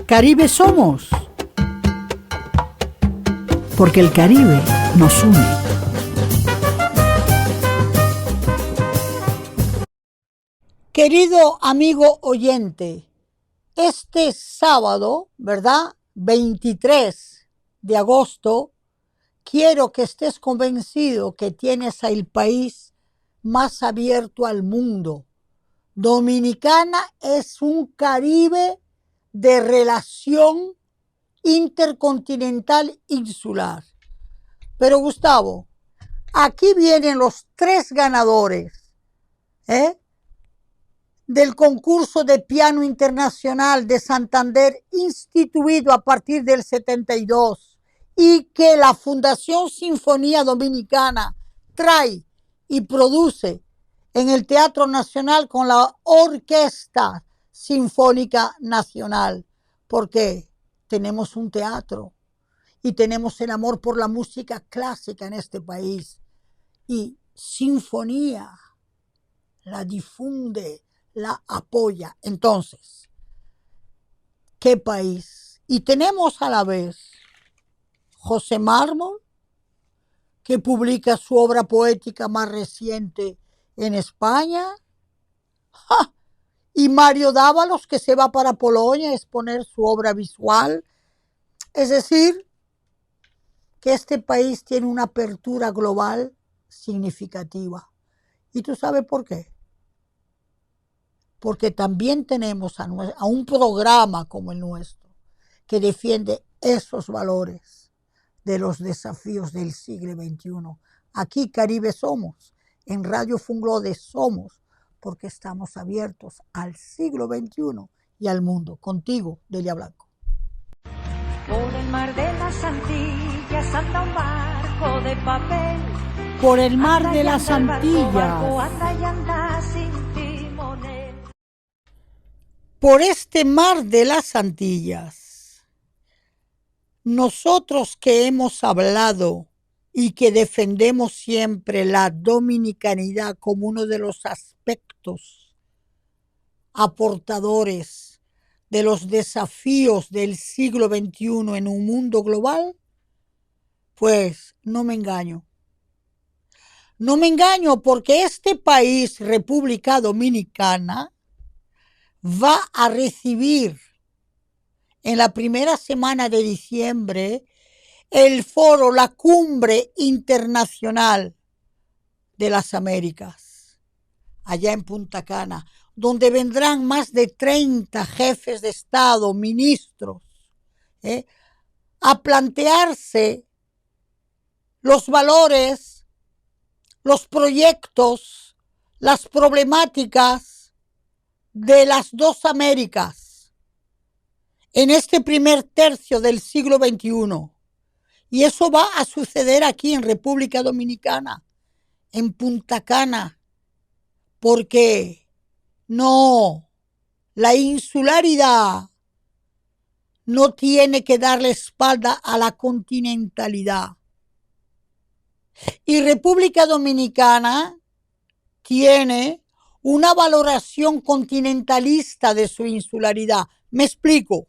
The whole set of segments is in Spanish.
Caribe somos, porque el Caribe nos une. Querido amigo oyente, este sábado, ¿verdad? 23 de agosto, quiero que estés convencido que tienes el país más abierto al mundo. Dominicana es un Caribe de relación intercontinental insular. Pero Gustavo, aquí vienen los 3 ganadores del concurso de piano internacional de Santander, instituido a partir del 72, y que la Fundación Sinfonía Dominicana trae y produce en el Teatro Nacional con la Orquesta Sinfónica Nacional, porque tenemos un teatro y tenemos el amor por la música clásica en este país, y Sinfonía la difunde, la apoya. Entonces, ¿qué país? Y tenemos a la vez José Mármol, que publica su obra poética más reciente en España, ¡ja! Y Mario Dávalos, que se va para Polonia a exponer su obra visual. Es decir, que este país tiene una apertura global significativa. ¿Y tú sabes por qué? Porque también tenemos a un programa como el nuestro, que defiende esos valores de los desafíos del siglo XXI. Aquí Caribe somos, en Radio Funglode somos, porque estamos abiertos al siglo XXI y al mundo. Contigo, Delia Blanco. Por el mar de las Antillas anda un barco de papel. Por el mar de las Antillas. Por este mar de las Antillas, nosotros que hemos hablado y que defendemos siempre la dominicanidad como uno de los aspectos aportadores de los desafíos del siglo XXI en un mundo global, pues no me engaño. No me engaño, porque este país, República Dominicana, va a recibir en la primera semana de diciembre el foro, la Cumbre Internacional de las Américas, allá en Punta Cana, donde vendrán más de 30 jefes de Estado, ministros, a plantearse los valores, los proyectos, las problemáticas de las dos Américas en este primer tercio del siglo XXI. Y eso va a suceder aquí en República Dominicana, en Punta Cana, porque no, la insularidad no tiene que darle espalda a la continentalidad. Y República Dominicana tiene una valoración continentalista de su insularidad. Me explico.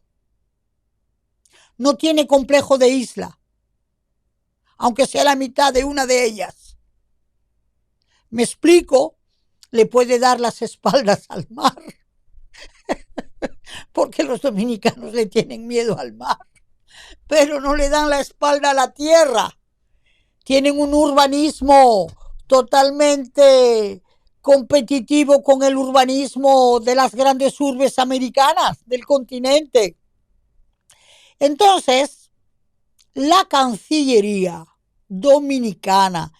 No tiene complejo de isla, aunque sea la mitad de una de ellas. Me explico, le puede dar las espaldas al mar, porque los dominicanos le tienen miedo al mar, pero no le dan la espalda a la tierra. Tienen un urbanismo totalmente competitivo con el urbanismo de las grandes urbes americanas del continente. Entonces, la Cancillería Dominicana,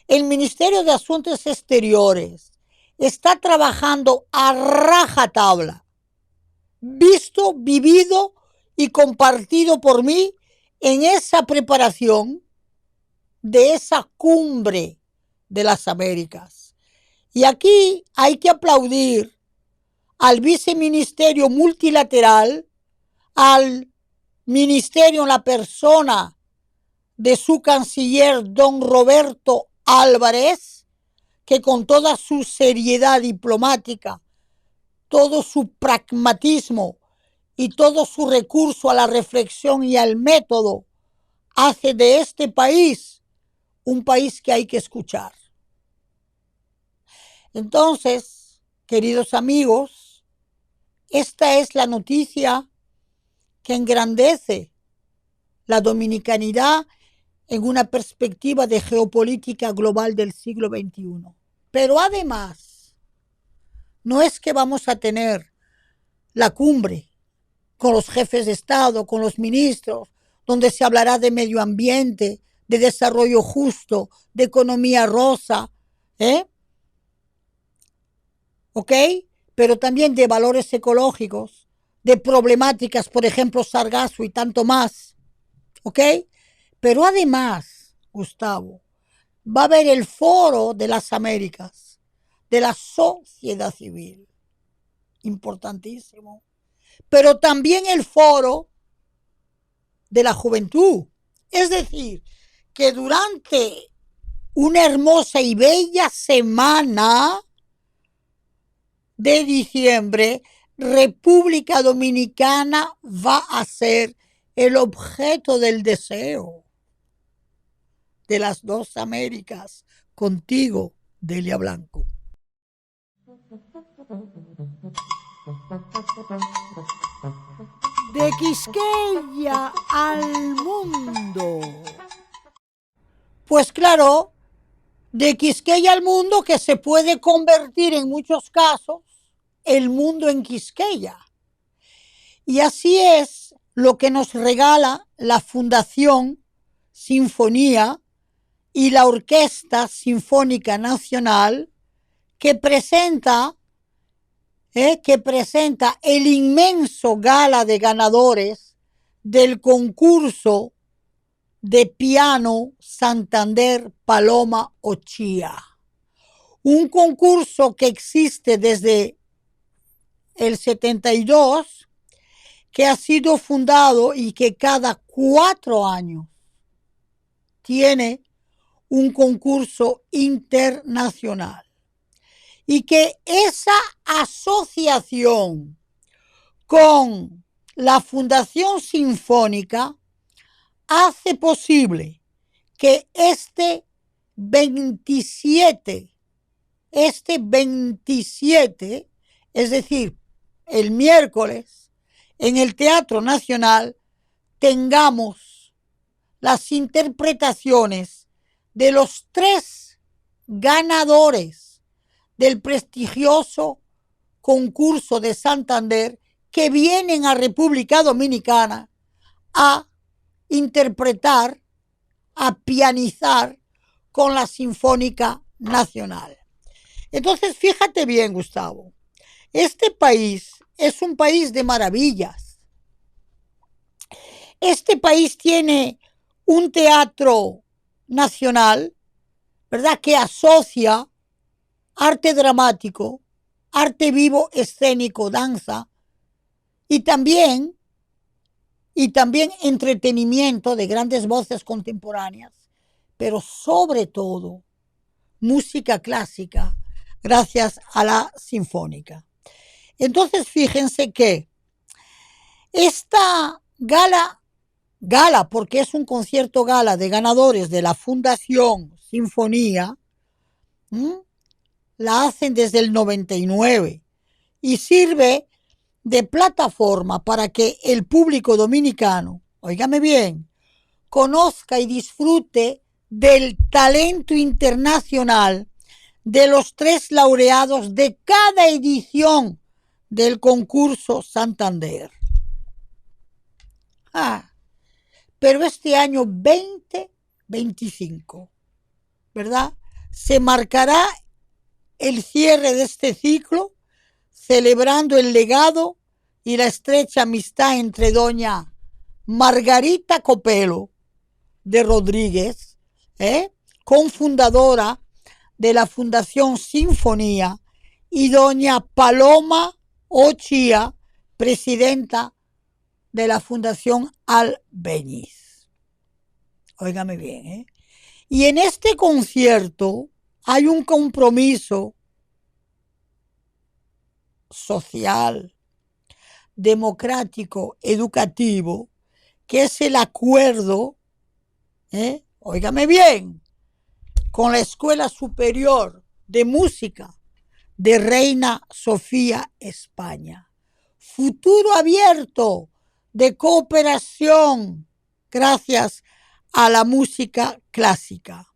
el Ministerio de Asuntos Exteriores, está trabajando a rajatabla, visto, vivido y compartido por mí en esa preparación de esa cumbre de las Américas. Y aquí hay que aplaudir al viceministerio multilateral, al ministerio en la persona de su canciller, don Roberto Álvarez, que con toda su seriedad diplomática, todo su pragmatismo y todo su recurso a la reflexión y al método hace de este país un país que hay que escuchar. Entonces, queridos amigos, esta es la noticia que engrandece la dominicanidad en una perspectiva de geopolítica global del siglo XXI. Pero además, no es que vamos a tener la cumbre con los jefes de Estado, con los ministros, donde se hablará de medio ambiente, de desarrollo justo, de economía rosa, ¿ok? Pero también de valores ecológicos, de problemáticas, por ejemplo, sargazo y tanto más, ¿ok? Pero además, Gustavo, va a haber el Foro de las Américas, de la sociedad civil, importantísimo, pero también el Foro de la Juventud. Es decir, que durante una hermosa y bella semana de diciembre, República Dominicana va a ser el objeto del deseo de las dos Américas. Contigo, Delia Blanco. De Quisqueya al mundo. Pues claro, de Quisqueya al mundo, que se puede convertir en muchos casos el mundo en Quisqueya. Y así es lo que nos regala la Fundación Sinfonía y la Orquesta Sinfónica Nacional, que presenta el inmenso gala de ganadores del concurso de piano Santander Paloma Ochía. Un concurso que existe desde el 72, que ha sido fundado y que cada 4 años tiene un concurso internacional. Y que esa asociación con la Fundación Sinfónica hace posible que este 27, es decir, el miércoles, en el Teatro Nacional, tengamos las interpretaciones de los 3 ganadores del prestigioso concurso de Santander, que vienen a República Dominicana a interpretar, a pianizar con la Sinfónica Nacional. Entonces, fíjate bien, Gustavo, este país es un país de maravillas. Este país tiene un teatro nacional, ¿verdad?, que asocia arte dramático, arte vivo, escénico, danza, y también entretenimiento de grandes voces contemporáneas, pero sobre todo música clásica, gracias a la Sinfónica. Entonces, fíjense que esta gala, porque es un concierto gala de ganadores de la Fundación Sinfonía, la hacen desde el 99 y sirve de plataforma para que el público dominicano, óigame bien, conozca y disfrute del talento internacional de los 3 laureados de cada edición del concurso Santander. Pero este año 2025, ¿verdad?, se marcará el cierre de este ciclo, celebrando el legado y la estrecha amistad entre doña Margarita Copelo de Rodríguez, cofundadora de la Fundación Sinfonía, y doña Paloma Ochía, presidenta de la Fundación Albéniz. Óigame bien, Y en este concierto hay un compromiso social democrático educativo, que es el acuerdo, óigame bien, con la Escuela Superior de Música de Reina Sofía, España. Futuro abierto de cooperación gracias a la música clásica.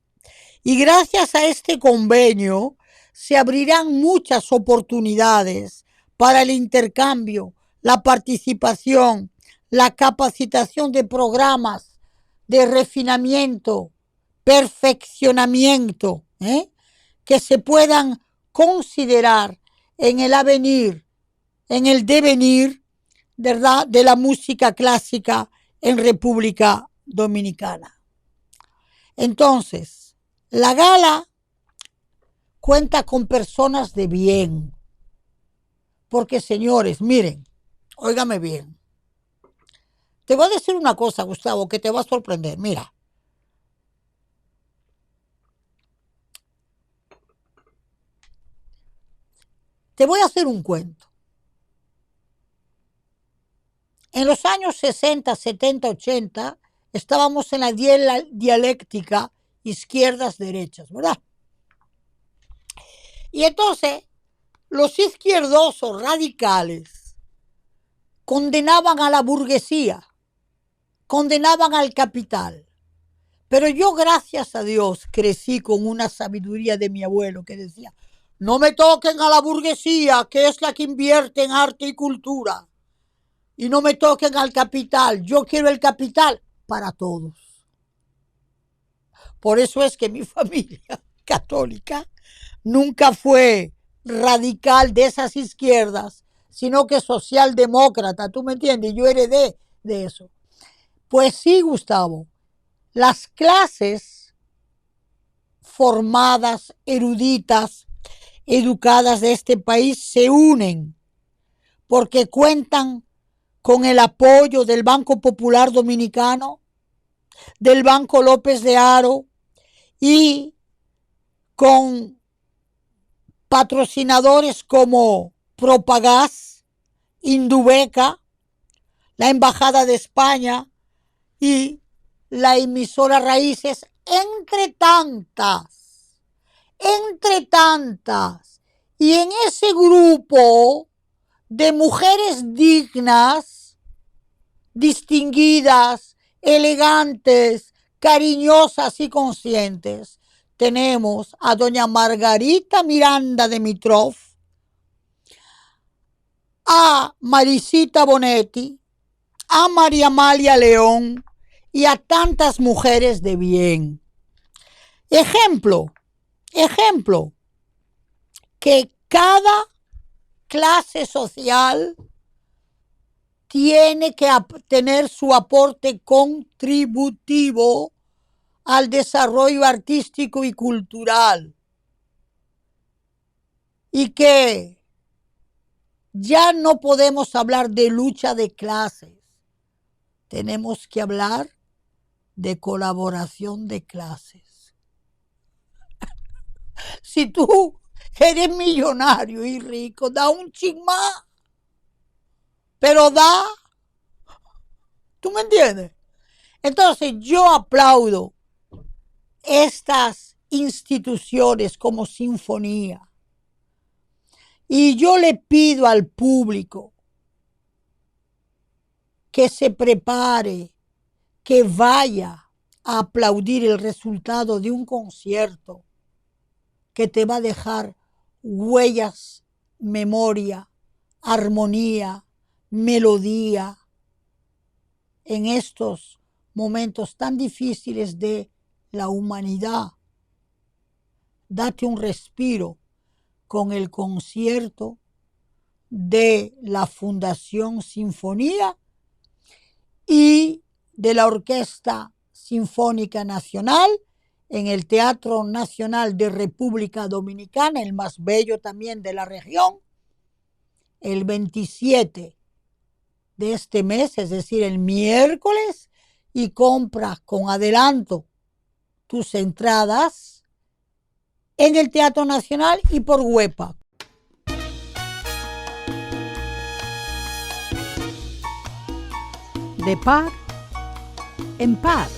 Y gracias a este convenio se abrirán muchas oportunidades para el intercambio, la participación, la capacitación de programas de refinamiento, perfeccionamiento, que se puedan considerar en el avenir, en el devenir, ¿verdad?, de la música clásica en República Dominicana. Entonces, la gala cuenta con personas de bien, porque señores, miren, óigame bien, te voy a decir una cosa, Gustavo, que te va a sorprender. Mira, te voy a hacer un cuento. En los años 60, 70, 80, estábamos en la dialéctica izquierdas-derechas, ¿verdad? Y entonces, los izquierdosos radicales condenaban a la burguesía, condenaban al capital. Pero yo, gracias a Dios, crecí con una sabiduría de mi abuelo que decía, no me toquen a la burguesía, que es la que invierte en arte y cultura. Y no me toquen al capital. Yo quiero el capital para todos. Por eso es que mi familia católica nunca fue radical de esas izquierdas, sino que socialdemócrata, ¿tú me entiendes? Yo heredé de eso. Pues sí, Gustavo, las clases formadas, eruditas, educadas de este país se unen porque cuentan con el apoyo del Banco Popular Dominicano, del Banco López de Haro y con patrocinadores como Propagás, Indubeca, la Embajada de España y la emisora Raíces, entre tantas. Y en ese grupo de mujeres dignas, distinguidas, elegantes, cariñosas y conscientes, tenemos a doña Margarita Miranda de Mitrov, a Marisita Bonetti, a María Amalia León y a tantas mujeres de bien. Ejemplo, que cada clase social tiene que tener su aporte contributivo al desarrollo artístico y cultural. Y que ya no podemos hablar de lucha de clases. Tenemos que hablar de colaboración de clases. Si tú eres millonario y rico, da un chin más. Pero da. ¿Tú me entiendes? Entonces yo aplaudo estas instituciones como Sinfonía. Y yo le pido al público que se prepare, que vaya a aplaudir el resultado de un concierto que te va a dejar huellas, memoria, armonía, melodía en estos momentos tan difíciles de la humanidad. Date un respiro con el concierto de la Fundación Sinfonía y de la Orquesta Sinfónica Nacional en el Teatro Nacional de República Dominicana, el más bello también de la región, el 27 de este mes, es decir, el miércoles, y compra con adelanto tus entradas en el Teatro Nacional y por Huepa. de par en par.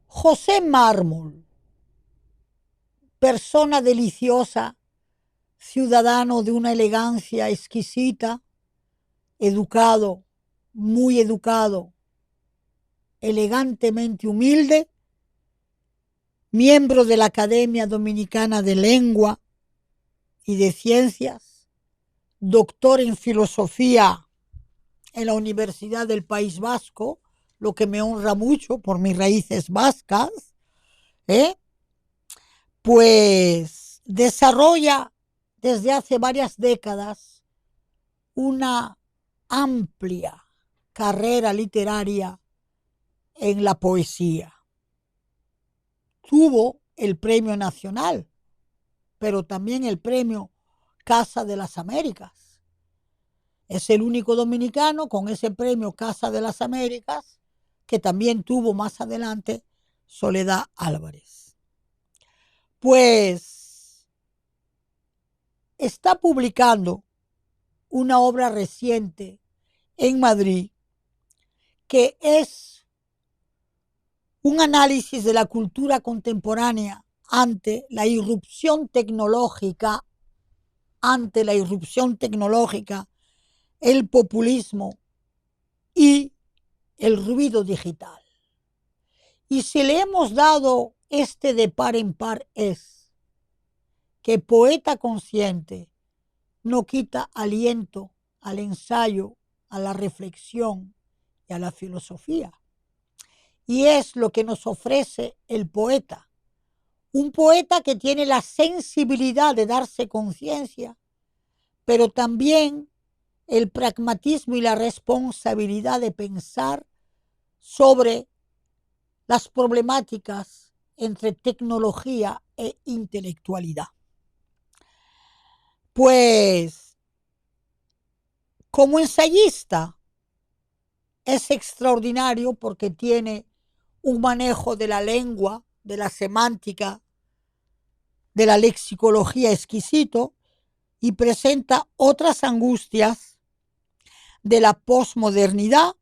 José Mármol, persona deliciosa, ciudadano de una elegancia exquisita, educado, muy educado, elegantemente humilde, miembro de la Academia Dominicana de Lengua y de Ciencias, doctor en filosofía en la Universidad del País Vasco, lo que me honra mucho por mis raíces vascas, pues desarrolla desde hace varias décadas una amplia carrera literaria en la poesía. Tuvo el Premio Nacional, pero también el Premio Casa de las Américas. Es el único dominicano con ese premio Casa de las Américas que también tuvo más adelante Soledad Álvarez. Pues está publicando una obra reciente en Madrid que es un análisis de la cultura contemporánea ante la irrupción tecnológica, el populismo y el ruido digital. Y si le hemos dado este de par en par es que poeta consciente no quita aliento al ensayo, a la reflexión y a la filosofía. Y es lo que nos ofrece el poeta. Un poeta que tiene la sensibilidad de darse conciencia, pero también el pragmatismo y la responsabilidad de pensar sobre las problemáticas entre tecnología e intelectualidad. Pues, como ensayista, es extraordinario porque tiene un manejo de la lengua, de la semántica, de la lexicología exquisito y presenta otras angustias de la posmodernidad,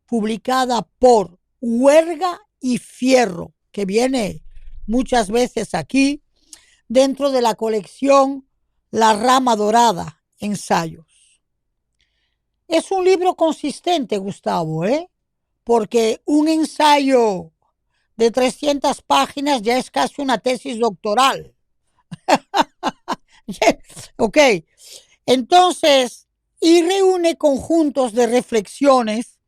publicada por Huerga y Fierro, que viene muchas veces aquí, dentro de la colección La Rama Dorada, ensayos. Es un libro consistente, Gustavo, porque un ensayo de 300 páginas ya es casi una tesis doctoral. Ok, entonces, y reúne conjuntos de reflexiones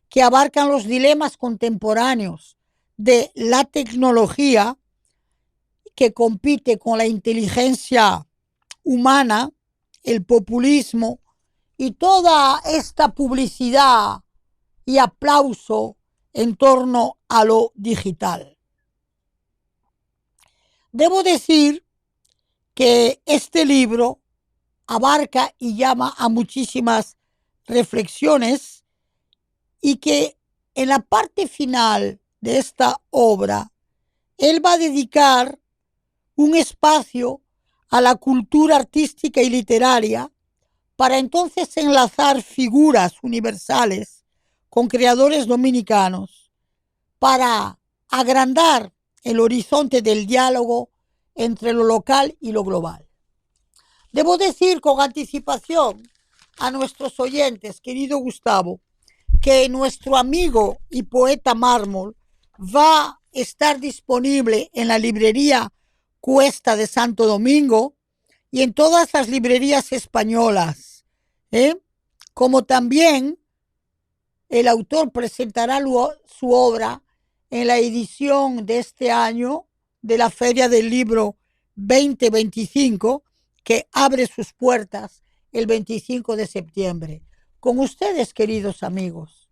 que abarcan los dilemas contemporáneos de la tecnología que compite con la inteligencia humana, el populismo y toda esta publicidad y aplauso en torno a lo digital. Debo decir que este libro abarca y llama a muchísimas reflexiones y que en la parte final de esta obra él va a dedicar un espacio a la cultura artística y literaria para entonces enlazar figuras universales con creadores dominicanos para agrandar el horizonte del diálogo entre lo local y lo global. Debo decir con anticipación a nuestros oyentes, querido Gustavo, que nuestro amigo y poeta Mármol va a estar disponible en la librería Cuesta de Santo Domingo y en todas las librerías españolas, como también el autor presentará su obra en la edición de este año de la Feria del Libro 2025, que abre sus puertas el 25 de septiembre. Con ustedes, queridos amigos,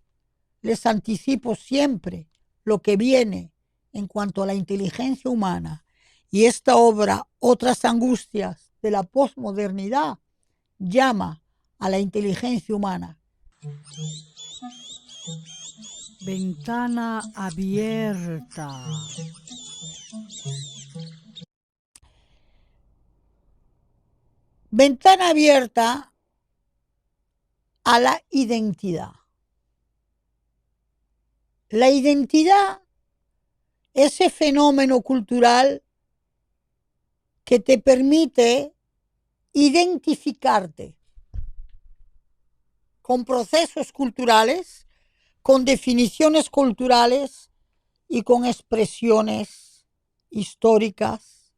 les anticipo siempre lo que viene en cuanto a la inteligencia humana, y esta obra, Otras Angustias de la Posmodernidad, llama a la inteligencia humana. Ventana abierta. Ventana abierta a la identidad. La identidad, ese fenómeno cultural que te permite identificarte con procesos culturales, con definiciones culturales y con expresiones históricas,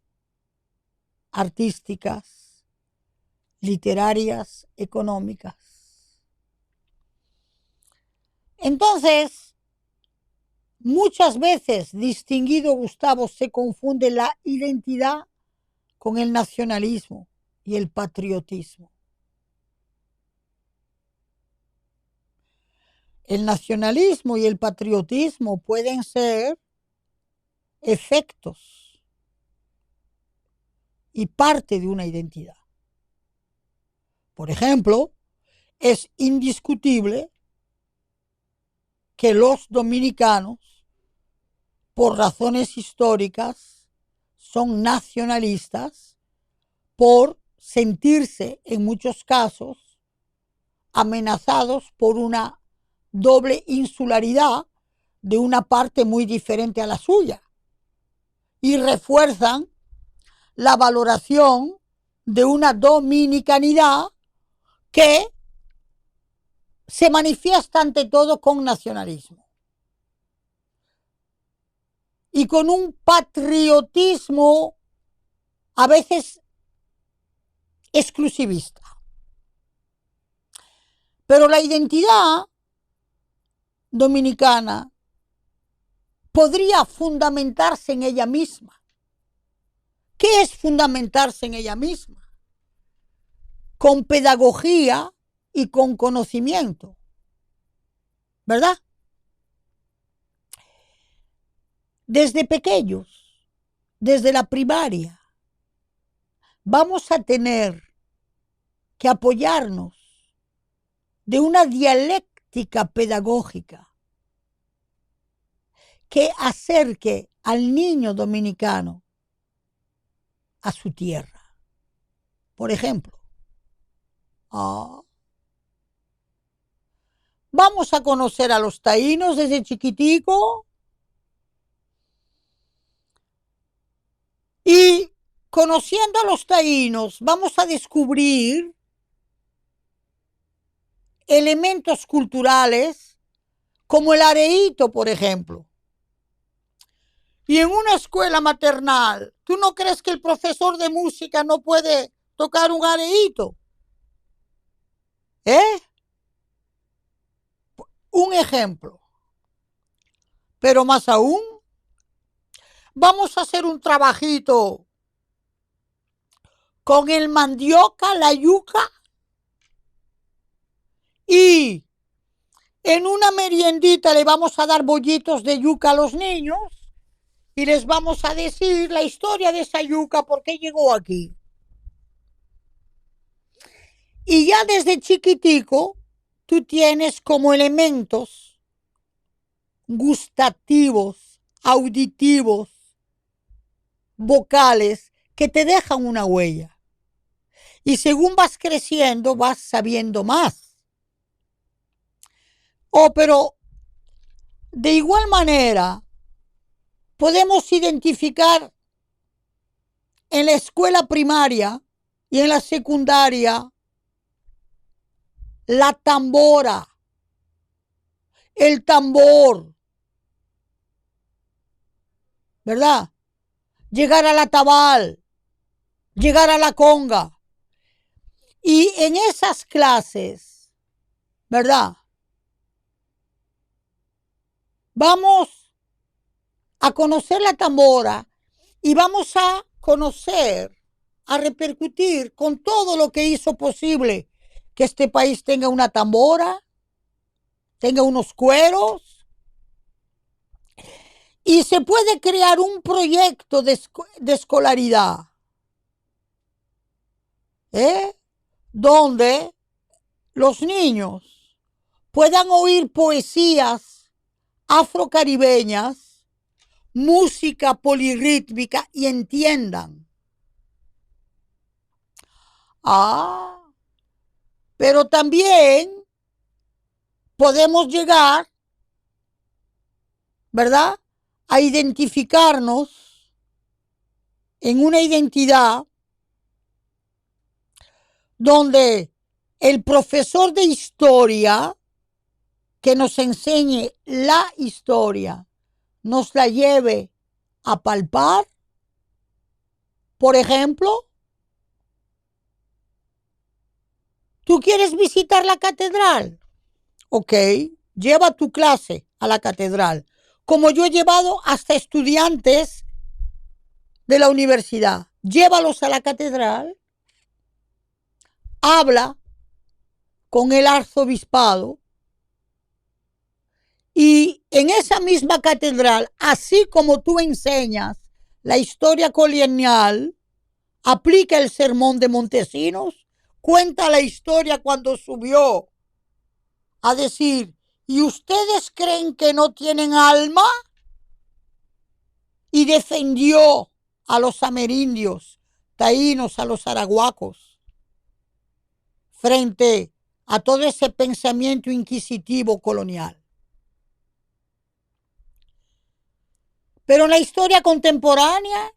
artísticas, literarias, económicas. Entonces, muchas veces, distinguido Gustavo, se confunde la identidad con el nacionalismo y el patriotismo. El nacionalismo y el patriotismo pueden ser efectos y parte de una identidad. Por ejemplo, es indiscutible que los dominicanos, por razones históricas, son nacionalistas por sentirse, en muchos casos, amenazados por una doble insularidad de una parte muy diferente a la suya, y refuerzan la valoración de una dominicanidad que se manifiesta ante todo con nacionalismo y con un patriotismo a veces exclusivista. Pero la identidad dominicana podría fundamentarse en ella misma. ¿Qué es fundamentarse en ella misma? Con pedagogía y con conocimiento, ¿verdad? Desde pequeños, desde la primaria, vamos a tener que apoyarnos de una dialéctica pedagógica que acerque al niño dominicano a su tierra. Por ejemplo, vamos a conocer a los taínos desde chiquitico y conociendo a los taínos vamos a descubrir elementos culturales como el areíto, por ejemplo. Y en una escuela maternal, ¿tú no crees que el profesor de música no puede tocar un areíto? Un ejemplo. Pero más aún, vamos a hacer un trabajito con el mandioca, la yuca, y en una meriendita le vamos a dar bollitos de yuca a los niños y les vamos a decir la historia de esa yuca, por qué llegó aquí. Y ya desde chiquitico tú tienes como elementos gustativos, auditivos, vocales, que te dejan una huella. Y según vas creciendo, vas sabiendo más. Pero de igual manera, podemos identificar en la escuela primaria y en la secundaria la tambora, el tambor, ¿verdad? Llegar a la tabal, llegar a la conga. Y en esas clases, ¿verdad? Vamos a conocer la tambora y vamos a conocer, a repercutir con todo lo que hizo posible que este país tenga una tambora, tenga unos cueros, y se puede crear un proyecto de escolaridad, donde los niños puedan oír poesías afrocaribeñas, música polirrítmica y entiendan Pero también podemos llegar, ¿verdad?, a identificarnos en una identidad donde el profesor de historia que nos enseñe la historia nos la lleve a palpar. Por ejemplo, ¿tú quieres visitar la catedral? Ok, lleva tu clase a la catedral, como yo he llevado hasta estudiantes de la universidad. Llévalos a la catedral, habla con el arzobispado y en esa misma catedral, así como tú enseñas la historia colonial, aplica el sermón de Montesinos, cuenta la historia cuando subió a decir, ¿y ustedes creen que no tienen alma? Y defendió a los amerindios, taínos, a los arahuacos, frente a todo ese pensamiento inquisitivo colonial. Pero en la historia contemporánea,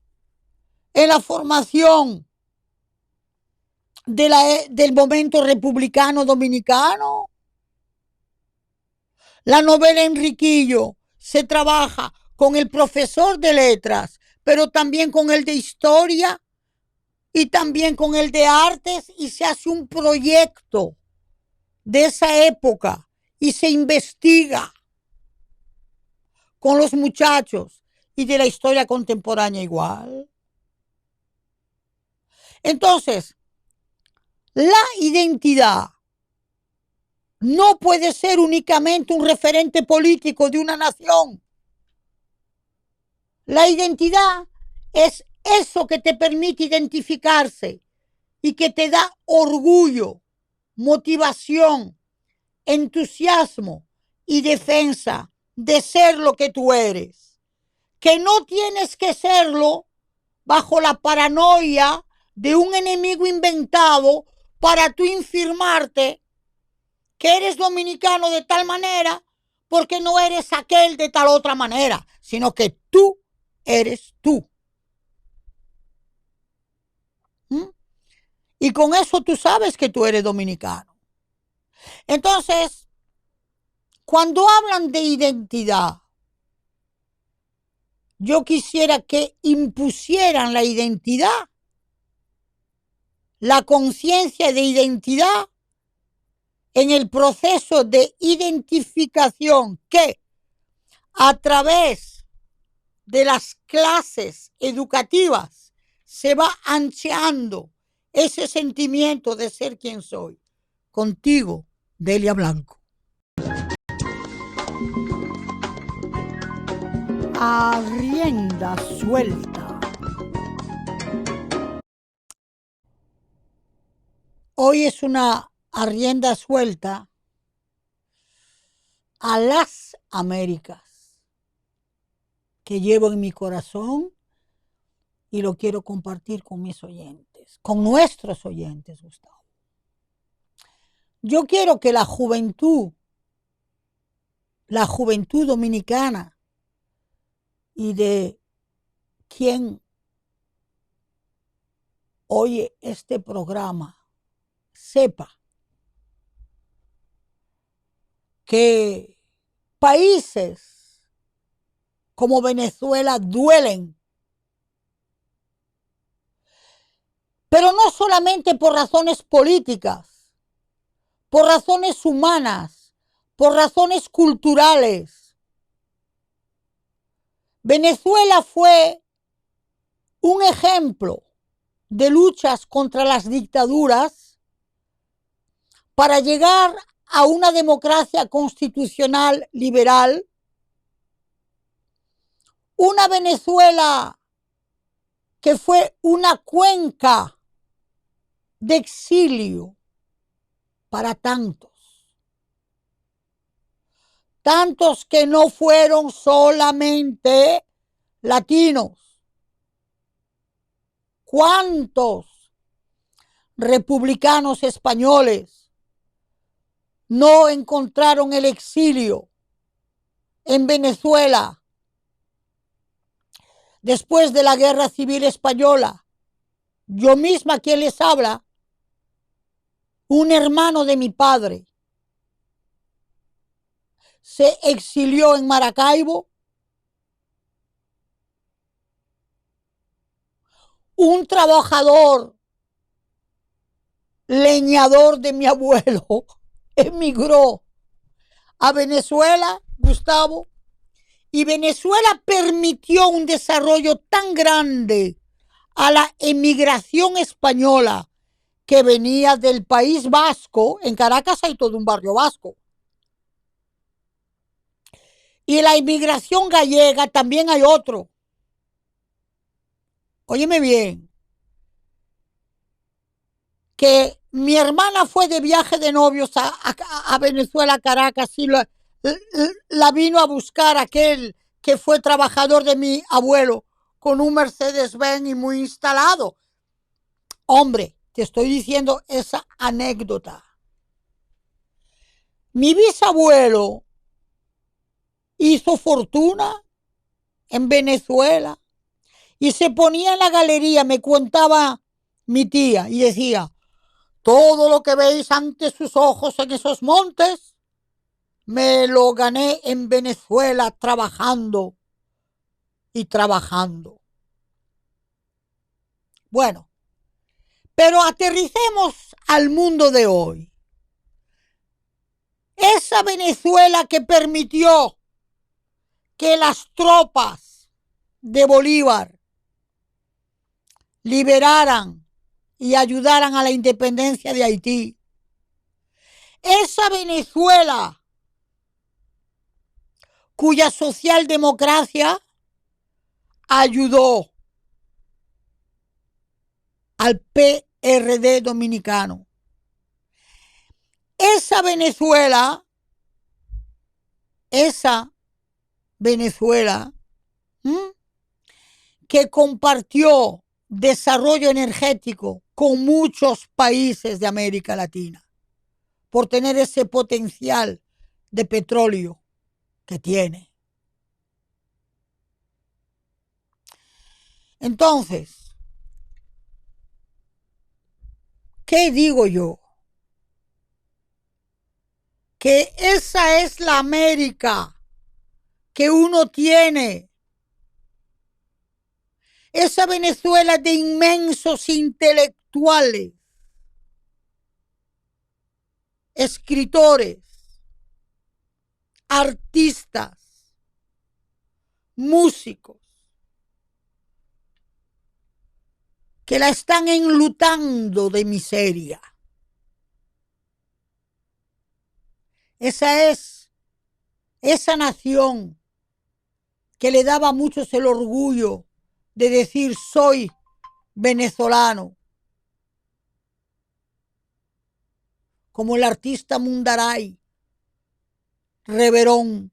en la formación del momento republicano dominicano, la novela Enriquillo se trabaja con el profesor de letras, pero también con el de historia y también con el de artes, y se hace un proyecto de esa época y se investiga con los muchachos, y de la historia contemporánea igual. Entonces, la identidad no puede ser únicamente un referente político de una nación. La identidad es eso que te permite identificarse y que te da orgullo, motivación, entusiasmo y defensa de ser lo que tú eres. Que no tienes que serlo bajo la paranoia de un enemigo inventado para tú infirmarte que eres dominicano de tal manera porque no eres aquel de tal otra manera, sino que tú eres tú. Y con eso tú sabes que tú eres dominicano. Entonces, cuando hablan de identidad, yo quisiera que impusieran la identidad, la conciencia de identidad en el proceso de identificación que a través de las clases educativas se va ancheando ese sentimiento de ser quien soy. Contigo, Delia Blanco. A rienda suelta. Hoy es una rienda suelta a las Américas que llevo en mi corazón y lo quiero compartir con mis oyentes, con nuestros oyentes, Gustavo. Yo quiero que la juventud dominicana y de quien oye este programa sepa que países como Venezuela duelen, pero no solamente por razones políticas, por razones humanas, por razones culturales. Venezuela fue un ejemplo de luchas contra las dictaduras para llegar a una democracia constitucional liberal, una Venezuela que fue una cuenca de exilio para tantos que no fueron solamente latinos. ¿Cuántos republicanos españoles no encontraron el exilio en Venezuela después de la Guerra Civil Española. Yo misma, quien les habla, un hermano de mi padre, se exilió en Maracaibo. Un trabajador leñador de mi abuelo emigró a Venezuela, Gustavo, y Venezuela permitió un desarrollo tan grande a la emigración española que venía del País Vasco. En Caracas hay todo un barrio vasco. Y la inmigración gallega también hay otro. Óyeme bien, que mi hermana fue de viaje de novios a Venezuela, a Caracas, y la vino a buscar aquel que fue trabajador de mi abuelo con un Mercedes-Benz y muy instalado. Hombre, te estoy diciendo esa anécdota. Mi bisabuelo hizo fortuna en Venezuela y se ponía en la galería, me contaba mi tía, y decía: todo lo que veis ante sus ojos en esos montes, me lo gané en Venezuela trabajando y trabajando. Bueno, pero aterricemos al mundo de hoy. Esa Venezuela que permitió que las tropas de Bolívar liberaran y ayudaran a la independencia de Haití. Esa Venezuela cuya socialdemocracia ayudó al PRD dominicano. Esa Venezuela que compartió desarrollo energético con muchos países de América Latina por tener ese potencial de petróleo que tiene. Entonces, ¿qué digo yo? Que esa es la América que uno tiene. Esa Venezuela de inmensos intelectuales, escritores, artistas, músicos, que la están enlutando de miseria. Esa es esa nación que le daba a muchos el orgullo de decir: soy venezolano. Como el artista Mundaray, Reverón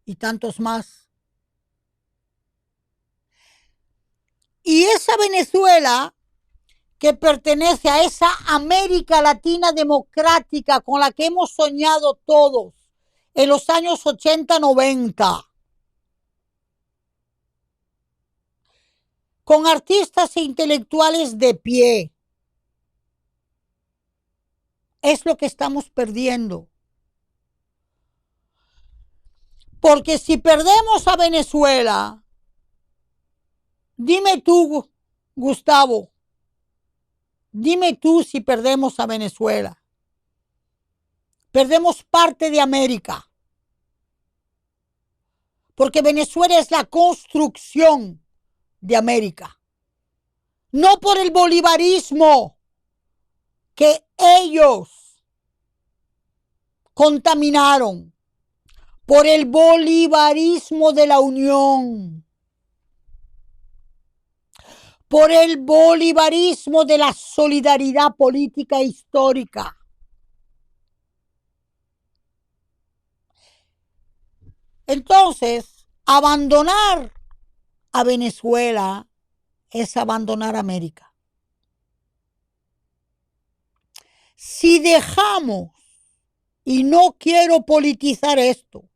y tantos más. Y esa Venezuela que pertenece a esa América Latina democrática con la que hemos soñado todos en los años 80, 90, con artistas e intelectuales de pie, es lo que estamos perdiendo. Porque si perdemos a Venezuela, dime tú, Gustavo, dime tú si perdemos a Venezuela. Perdemos parte de América. Porque Venezuela es la construcción de América. No por el bolivarismo que ellos contaminaron, por el bolivarismo de la unión, por el bolivarismo de la solidaridad política e histórica. Entonces, abandonar a Venezuela es abandonar América. si dejamos, y no quiero politizar esto,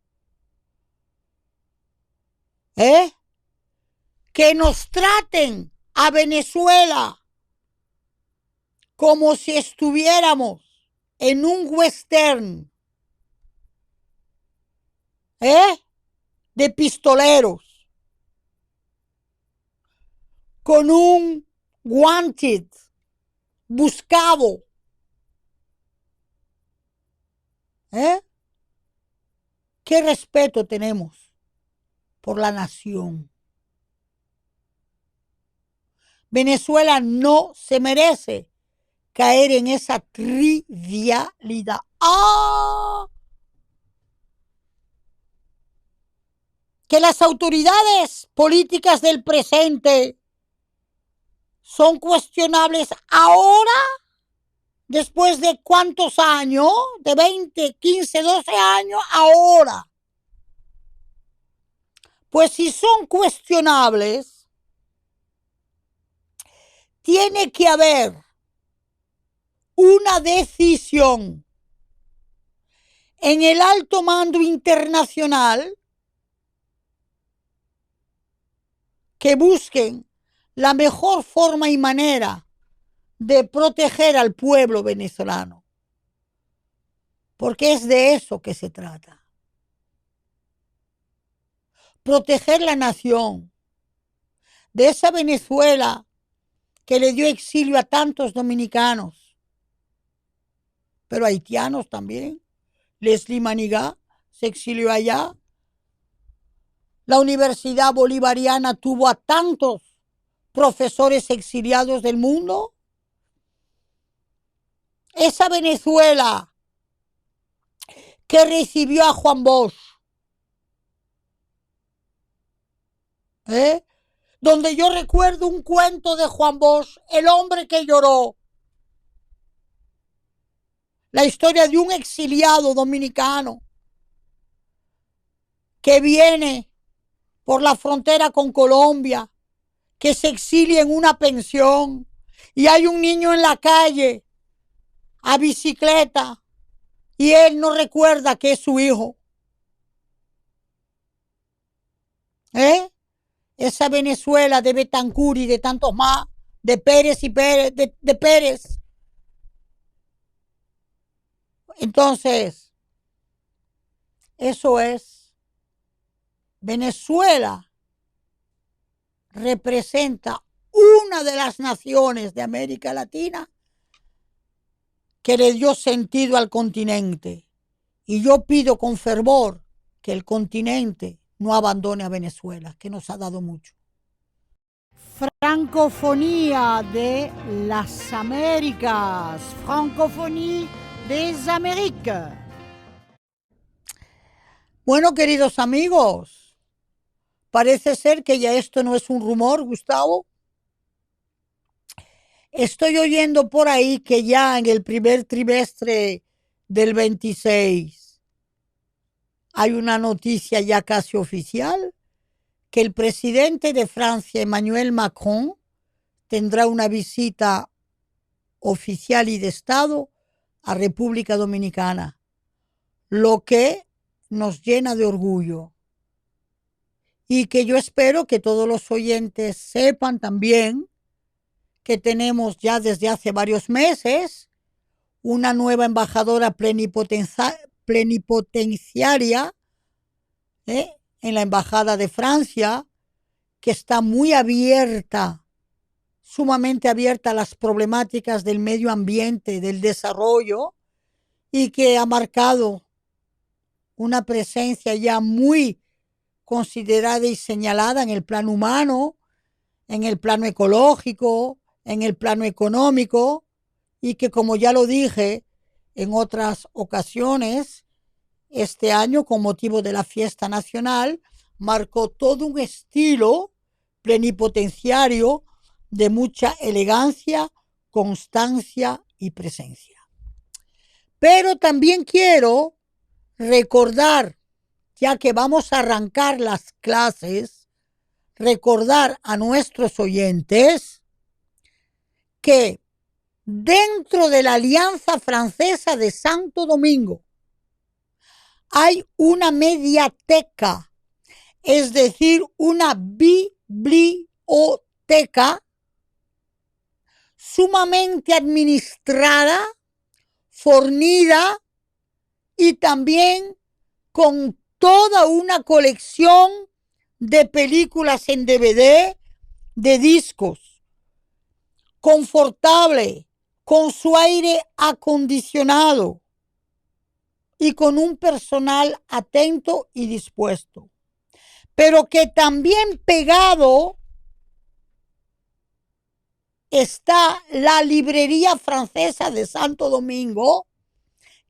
que nos traten a Venezuela como si estuviéramos en un western, de pistoleros, con un wanted, buscado, ¿qué respeto tenemos por la nación? Venezuela no se merece caer en esa trivialidad. Que las autoridades políticas del presente son cuestionables ahora, después de cuántos años, de 20, 15, 12 años, ahora. Pues si son cuestionables, tiene que haber una decisión en el alto mando internacional que busquen la mejor forma y manera de proteger al pueblo venezolano, porque es de eso que se trata. Proteger la nación, de esa Venezuela que le dio exilio a tantos dominicanos, pero haitianos también. Leslie Manigá se exilió allá. La Universidad Bolivariana tuvo a tantos profesores exiliados del mundo. Esa Venezuela que recibió a Juan Bosch, donde yo recuerdo un cuento de Juan Bosch, el hombre que lloró. La historia de un exiliado dominicano que viene por la frontera con Colombia, que se exilia en una pensión y hay un niño en la calle a bicicleta y él no recuerda que es su hijo. Esa Venezuela de Betancur y de tantos más, de Pérez y Pérez, de Pérez. Entonces, eso es. Venezuela representa una de las naciones de América Latina que le dio sentido al continente. Y yo pido con fervor que el continente no abandone a Venezuela, que nos ha dado mucho. Francofonía de las Américas. Francofonía des Amériques. Bueno, queridos amigos, parece ser que ya esto no es un rumor, Gustavo. Estoy oyendo por ahí que ya en el primer trimestre del 26 hay una noticia ya casi oficial, que el presidente de Francia, Emmanuel Macron, tendrá una visita oficial y de Estado a República Dominicana, lo que nos llena de orgullo. Y que yo espero que todos los oyentes sepan también que tenemos ya desde hace varios meses una nueva embajadora plenipotenciaria en la Embajada de Francia, que está muy abierta, sumamente abierta a las problemáticas del medio ambiente, del desarrollo, y que ha marcado una presencia ya muy considerada y señalada en el plano humano, en el plano ecológico, en el plano económico, y que, como ya lo dije en otras ocasiones, este año, con motivo de la fiesta nacional, marcó todo un estilo plenipotenciario de mucha elegancia, constancia y presencia. Pero también quiero recordar, ya que vamos a arrancar las clases, recordar a nuestros oyentes que dentro de la Alianza Francesa de Santo Domingo hay una mediateca, es decir, una biblioteca sumamente administrada, fornida y también con toda una colección de películas en DVD, de discos, confortable, con su aire acondicionado y con un personal atento y dispuesto. Pero que también pegado está la librería francesa de Santo Domingo,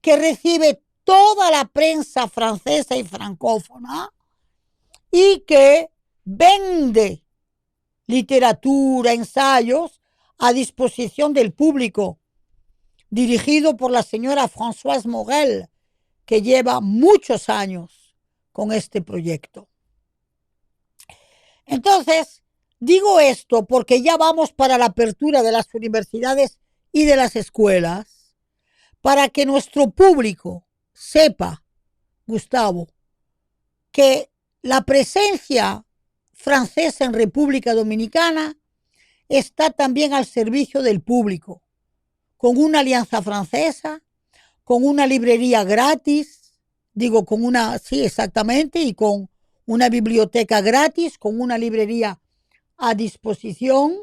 que recibe toda la prensa francesa y francófona y que vende literatura, ensayos a disposición del público, dirigido por la señora Françoise Morel, que lleva muchos años con este proyecto. Entonces, digo esto porque ya vamos para la apertura de las universidades y de las escuelas, para que nuestro público sepa, Gustavo, que la presencia francesa en República Dominicana está también al servicio del público, con una alianza francesa, con una librería gratis, sí, exactamente, y con una biblioteca gratis, con una librería a disposición.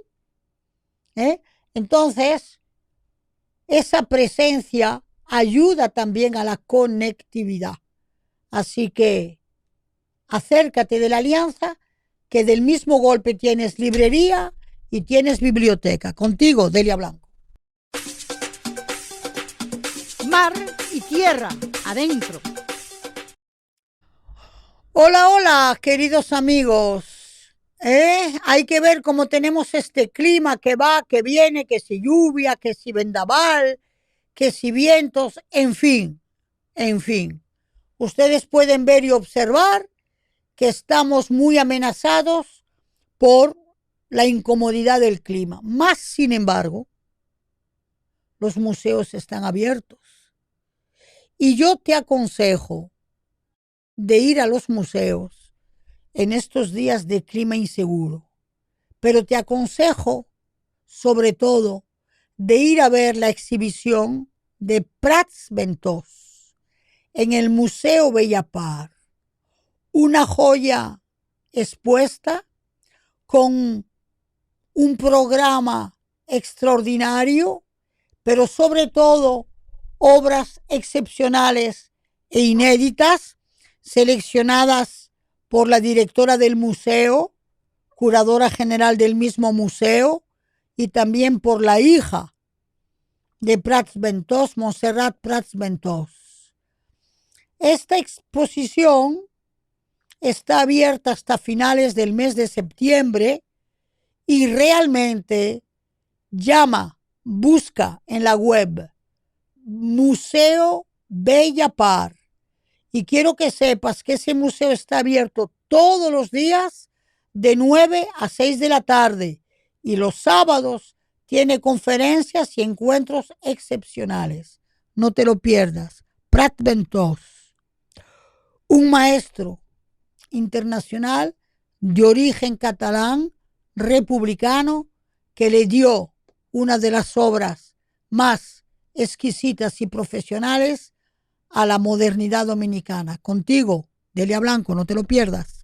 Entonces, esa presencia ayuda también a la conectividad. Así que acércate de la alianza, que del mismo golpe tienes librería y tienes biblioteca. Contigo, Delia Blanco. Mar y tierra, adentro. Hola, hola, queridos amigos. Hay que ver cómo tenemos este clima que va, que viene, que si lluvia, que si vendaval, que si vientos, en fin. Ustedes pueden ver y observar que estamos muy amenazados por la incomodidad del clima. Más, sin embargo, los museos están abiertos. Y yo te aconsejo de ir a los museos en estos días de clima inseguro. Pero te aconsejo, sobre todo, de ir a ver la exhibición de Prats Ventós en el Museo Bellapar. Una joya expuesta con un programa extraordinario, pero sobre todo obras excepcionales e inéditas seleccionadas por la directora del museo, curadora general del mismo museo, y también por la hija de Prats Ventós, Montserrat Prats Ventós. Esta exposición está abierta hasta finales del mes de septiembre y realmente busca en la web Museo Bellapar. Y quiero que sepas que ese museo está abierto todos los días de 9 a 6 de la tarde y los sábados tiene conferencias y encuentros excepcionales. No te lo pierdas. Prat Ventós, un maestro internacional de origen catalán, republicano, que le dio una de las obras más exquisitas y profesionales a la modernidad dominicana. Contigo, Delia Blanco, no te lo pierdas.